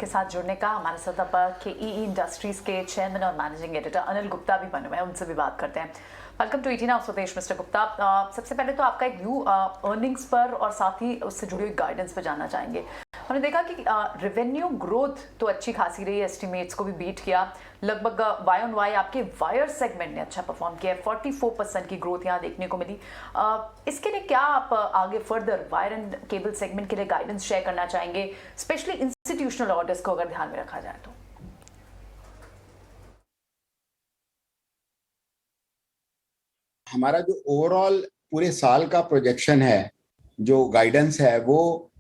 के साथ जुड़ने का। हमारे साथ अब KEE इंडस्ट्रीज के चेयरमैन और मैनेजिंग एडिटर अनिल गुप्ता भी बने हुए हैं, उनसे भी बात करते हैं। वेलकम टू 18 आवर्स स्वदेश मिस्टर गुप्ता। सबसे पहले तो आपका एक व्यू अर्निंग्स पर और साथ ही उससे जुड़ी हुई गाइडेंस पर जानना चाहेंगे। हमने देखा कि रेवेन्यू ग्रोथ तो अच्छी खासी रही, एस्टिमेट्स को भी बीट किया। लगभग वाई ऑन वाई आपके वायर सेगमेंट ने अच्छा परफॉर्म किया, 44% की ग्रोथ यहाँ देखने को मिली। इसके लिए क्या आप आगे further wire and cable segment के लिए गाइडेंस शेयर करना चाहेंगे, स्पेशली इंस्टीट्यूशनल ऑर्डर्स को अगर ध्यान में रखा जाए तो? हमारा जो ओवरऑल पूरे साल का प्रोजेक्शन है, जो गाइडेंस है, वो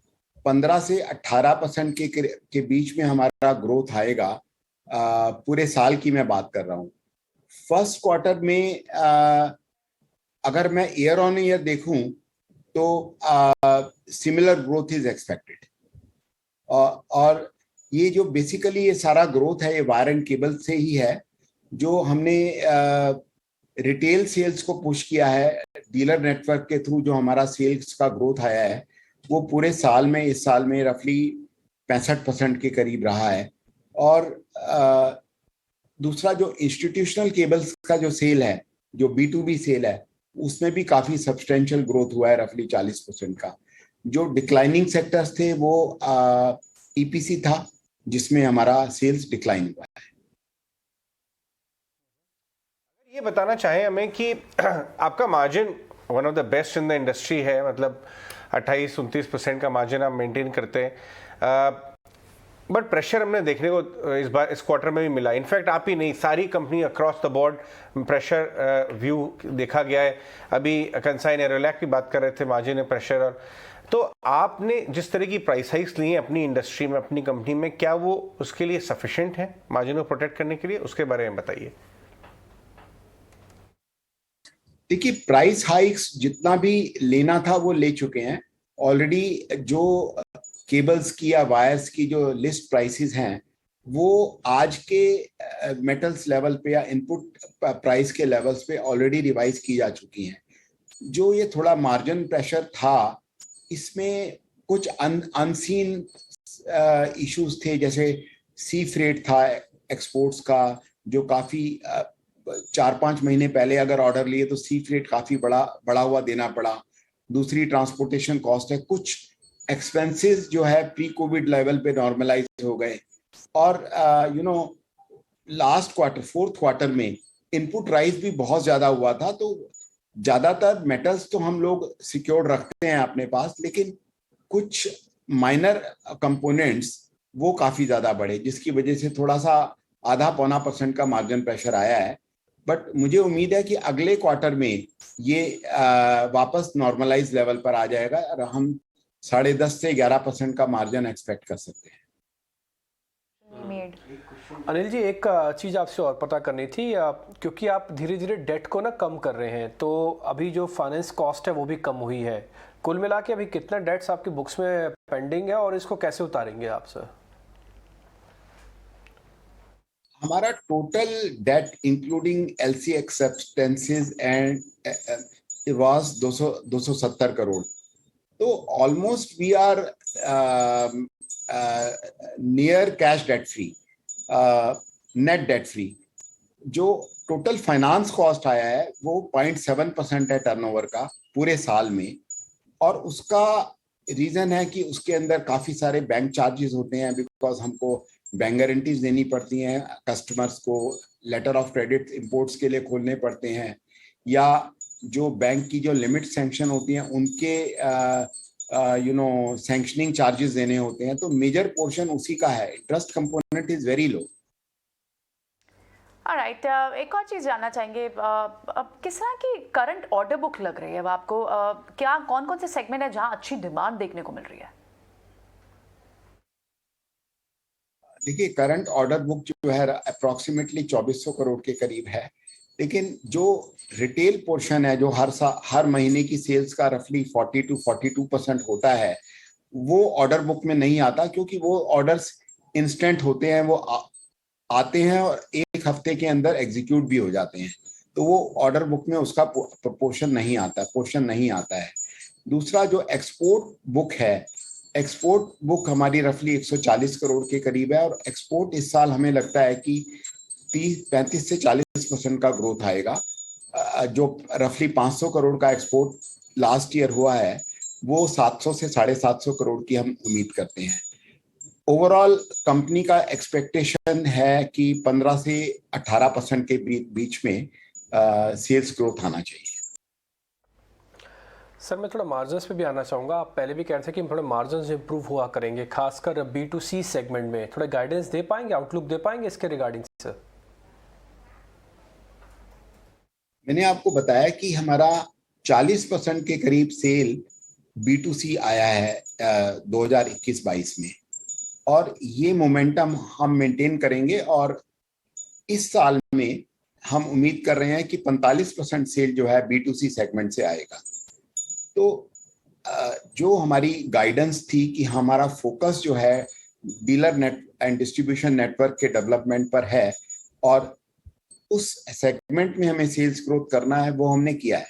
15 से 18% के बीच में हमारा ग्रोथ आएगा। पूरे साल की मैं बात कर रहा हूँ। फर्स्ट क्वार्टर में अगर मैं ईयर ऑन ईयर देखूं तो सिमिलर ग्रोथ इज एक्सपेक्टेड। और ये जो बेसिकली ये सारा ग्रोथ है, ये वायर एंड केबल से ही है। जो हमने रिटेल सेल्स को पुश किया है, डीलर नेटवर्क के थ्रू जो हमारा सेल्स का ग्रोथ आया है, वो पूरे साल में, इस साल में रफली 65% के करीब रहा है। और दूसरा जो इंस्टीट्यूशनल केबल्स का जो सेल है, जो B2B सेल है, उसमें भी काफी सब्सटेंशियल ग्रोथ हुआ है, रफली 40% का। जो डिक्लाइनिंग सेक्टर्स थे वो EPC था, जिसमें हमारा सेल्स डिक्लाइन हुआ है। ये बताना चाहें हमें कि आपका margin one of the best in the industry है, मतलब 28-29% का मार्जिन आप मेंटेन करते हैं। बट प्रेशर हमने देखने को इस क्वार्टर में भी मिला। इनफैक्ट आप ही नहीं, सारी company across the board pressure view देखा गया है। अभी कंसाइन एरोलैक की बात कर रहे थे, मार्जिन में प्रेशर। और तो आपने जिस तरह की प्राइस हाइक्स ली हैं अपनी इंडस्ट्री में, अपनी कंपनी में, क्या वो उसके लिए सफिशिएंट है मार्जिन को प्रोटेक्ट करने के लिए? उसके बारे में बताइए। देखिए, प्राइस हाइक्स जितना भी लेना था वो ले चुके हैं ऑलरेडी। जो केबल्स की या वायर्स की जो लिस्ट प्राइसेस हैं, वो आज के मेटल्स लेवल पे या इनपुट प्राइस के लेवल्स पे ऑलरेडी रिवाइज की जा चुकी हैं। जो ये थोड़ा मार्जिन प्रेशर था, इसमें कुछ अनसीन इश्यूज थे, जैसे सी फ्रेट था एक्सपोर्ट्स का, जो काफी 4-5 महीने पहले अगर ऑर्डर लिए तो सी फ्रेट काफी बड़ा हुआ देना पड़ा। दूसरी ट्रांसपोर्टेशन कॉस्ट है। कुछ एक्सपेंसेस जो है प्री कोविड लेवल पे नॉर्मलाइज हो गए। और लास्ट क्वार्टर, फोर्थ क्वार्टर में इनपुट राइज भी बहुत ज्यादा हुआ था। तो ज्यादातर मेटल्स तो हम लोग सिक्योर्ड रखते हैं अपने पास, लेकिन कुछ माइनर कंपोनेंट्स वो काफी ज्यादा बढ़े, जिसकी वजह से थोड़ा सा 0.5-1% का मार्जिन प्रेशर आया है। बट मुझे उम्मीद है कि अगले क्वार्टर में ये वापस नॉर्मलाइज लेवल पर आ जाएगा और हम 10.5 से 11% का मार्जिन एक्सपेक्ट कर सकते हैं। अनिल जी, एक चीज़ आपसे और पता करनी थी, क्योंकि आप धीरे धीरे डेट को ना कम कर रहे हैं, तो अभी जो फाइनेंस कॉस्ट है वो भी कम हुई है। कुल मिला के अभी कितना डेट्स आपकी बुक्स में पेंडिंग है और इसको कैसे उतारेंगे आप सर? हमारा total debt including LC acceptances and was 270 crore. तो almost we are near cash debt free, net debt free. जो टोटल फाइनेंस कॉस्ट आया है वो 0.7% है टर्नओवर का पूरे साल में। और उसका रीजन है कि उसके अंदर काफी सारे बैंक चार्जेस होते हैं, बिकॉज हमको बैंक गारंटीज देनी पड़ती हैं कस्टमर्स को, लेटर ऑफ क्रेडिट इंपोर्ट्स के लिए खोलने पड़ते हैं, या जो बैंक की जो लिमिट सैंक्शन होती हैं उनके सैंक्शनिंग चार्जेस देने होते हैं। तो मेजर पोर्शन उसी का है। Interest component is very low. Alright, एक और चीज़ जानना चाहेंगे, अब किस तरह की करंट ऑर्डर बुक लग रही है अब आपको? क्या कौन कौन से सेगमेंट है जहां अच्छी डिमांड देखने को मिल रही है? देखिए, करंट ऑर्डर बुक जो है अप्रोक्सीमेटली 2400 करोड़ के करीब है। लेकिन जो रिटेल पोर्शन है, जो हर महीने की सेल्स का रफली 40-42% होता है, वो ऑर्डर बुक में नहीं आता, क्योंकि वो ऑर्डर्स इंस्टेंट होते हैं। वो आते हैं और एक हफ्ते के अंदर एग्जीक्यूट भी हो जाते हैं। तो वो ऑर्डर बुक में उसका पोर्शन नहीं आता है। दूसरा जो एक्सपोर्ट बुक है, एक्सपोर्ट बुक हमारी रफली 140 करोड़ के करीब है और एक्सपोर्ट इस साल हमें लगता है कि 35 से 40% का ग्रोथ आएगा। जो रफली 500 करोड़ का एक्सपोर्ट लास्ट ईयर हुआ है वो 700 से 750 करोड़ की हम उम्मीद करते हैं। ओवरऑल कंपनी का एक्सपेक्टेशन है कि 15 से 18% के बीच में सेल्स ग्रोथ आना चाहिए। सर मैं थोड़ा मार्जिन्स पे भी आना चाहूँगा। आप पहले भी कह रहे थे कि हम थोड़े मार्जिन्स इंप्रूव हुआ करेंगे, खासकर B2C सेगमेंट में। थोड़ा गाइडेंस दे पाएंगे, आउटलुक दे पाएंगे इसके रिगार्डिंग सर? मैंने आपको बताया कि हमारा 40% के करीब सेल B2C आया है 2021-22 में और ये मोमेंटम हम मेंटेन करेंगे और इस साल में हम उम्मीद कर रहे हैं कि 45% सेल जो है B2C सेगमेंट से आएगा। तो जो हमारी गाइडेंस थी कि हमारा फोकस जो है dealer net and distribution network के डेवलपमेंट पर है और उस सेगमेंट में हमें सेल्स ग्रोथ करना है, वो हमने किया है।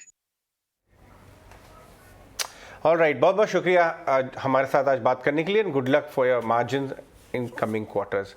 ऑलराइट, बहुत बहुत शुक्रिया हमारे साथ आज बात करने के लिए। Good luck for your margin in coming quarters.